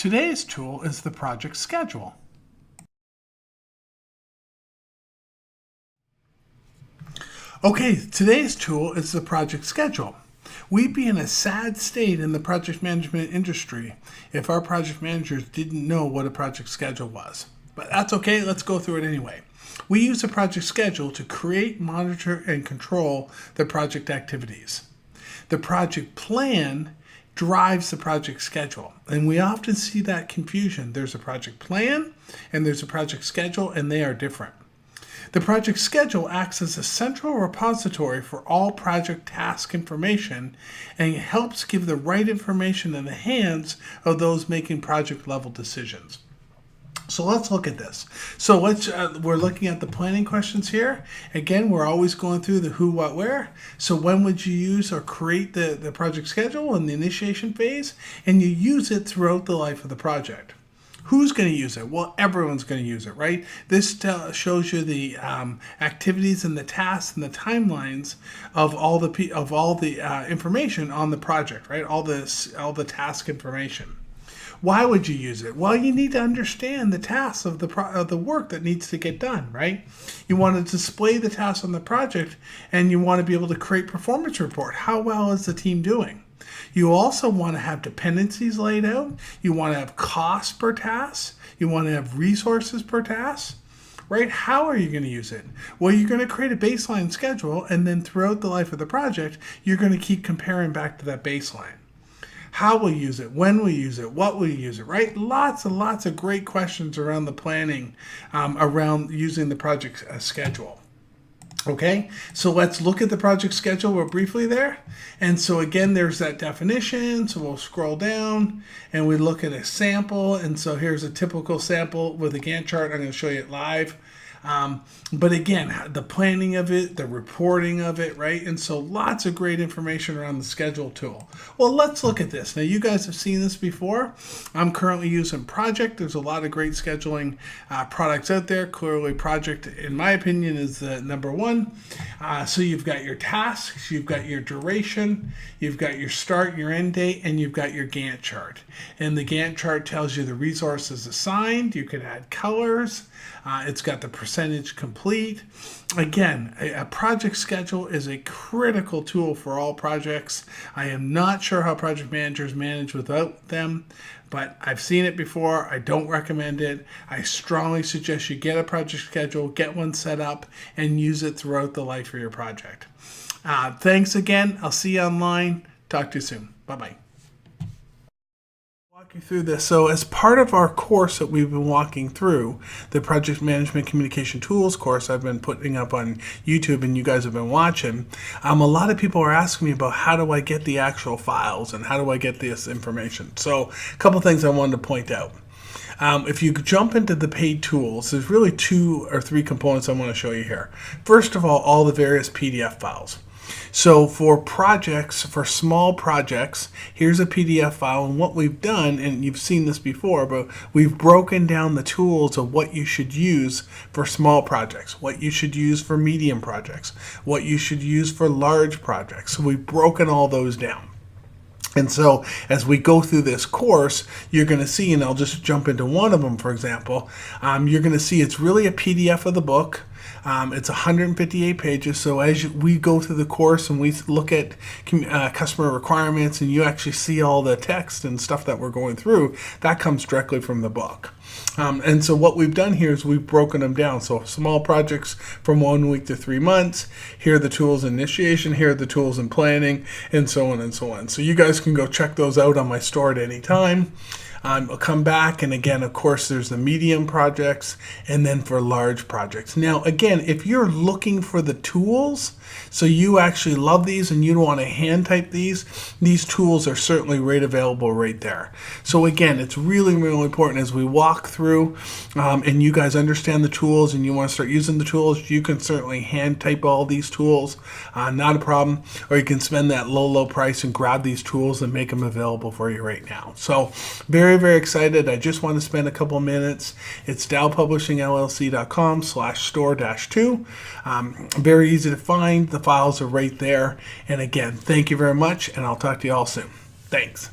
Today's tool is the project schedule. Okay, today's tool is the project schedule. We'd be in a sad state in the project management industry if our project managers didn't know what a project schedule was. But that's okay, let's go through it anyway. We use a project schedule to create, monitor, and control the project activities. The project plan drives the project schedule, and we often see that confusion. There's a project plan and there's a project schedule, and they are different. The project schedule acts as a central repository for all project task information, and it helps give the right information in the hands of those making project level decisions. So let's look at this. So we're looking at the planning questions here. Again, we're always going through the who, what, where. So when would you use or create the project schedule in the initiation phase? And you use it throughout the life of the project. Who's going to use it? Well, everyone's going to use it, right? This shows you the activities and the tasks and the timelines of all the information on the project, right? All the task information. Why would you use it? Well, you need to understand the tasks of the work that needs to get done, right? You want to display the tasks on the project, and you want to be able to create performance report. How well is the team doing? You also want to have dependencies laid out. You want to have costs per task. You want to have resources per task, right? How are you going to use it? Well, you're going to create a baseline schedule, and then throughout the life of the project, you're going to keep comparing back to that baseline. How will you use it? When will you use it? What will you use it, right? Lots and lots of great questions around the planning, around using the project schedule. Okay, so let's look at the project schedule real briefly there. And so again, there's that definition. So we'll scroll down and we look at a sample. And so here's a typical sample with a Gantt chart. I'm going to show you it live. But again, the planning of it, the reporting of it, right? And so lots of great information around the schedule tool. Well, let's look at this. Now, you guys have seen this before. I'm currently using Project. There's a lot of great scheduling products out there. Clearly, Project, in my opinion, is the number one. So you've got your tasks, you've got your duration, you've got your start, your end date, and you've got your Gantt chart. And the Gantt chart tells you the resources assigned. You can add colors. It's got the percentage complete. Again, a project schedule is a critical tool for all projects. I am not sure how project managers manage without them, but I've seen it before. I don't recommend it. I strongly suggest you get a project schedule, get one set up, and use it throughout the life of your project. Thanks again. I'll see you online. Talk to you soon. Bye-bye. Walk you through this. So as part of our course that we've been walking through, the Project Management Communication Tools course I've been putting up on YouTube and you guys have been watching, a lot of people are asking me about how do I get the actual files and how do I get this information. So a couple things I wanted to point out. If you jump into the paid tools, there's really 2 or 3 components I want to show you here. First of all the various PDF files. So for projects, for small projects, here's a PDF file, and what we've done, and you've seen this before, but we've broken down the tools of what you should use for small projects, what you should use for medium projects, what you should use for large projects. So we've broken all those down. And so as we go through this course, you're going to see, and I'll just jump into one of them, for example, you're going to see it's really a PDF of the book. It's 158 pages. So as we go through the course and we look at customer requirements and you actually see all the text and stuff that we're going through, that comes directly from the book. And so what we've done here is we've broken them down. So small projects from 1 week to 3 months. Here are the tools in initiation. Here are the tools in planning, and so on and so on. So you guys can go check those out on my store at any time. I'll come back, and again, of course, there's the medium projects and then for large projects. Now, again, if you're looking for the tools, so you actually love these and you don't want to hand type these tools are certainly right available right there. So again, it's really, really important as we walk through and you guys understand the tools and you want to start using the tools, you can certainly hand type all these tools, not a problem, or you can spend that low price and grab these tools and make them available for you right now. So very, very excited. I just want to spend a couple minutes. It's dowpublishingllc.com/store-2. Very easy to find. The files are right there. And again, thank you very much, and I'll talk to you all soon. Thanks.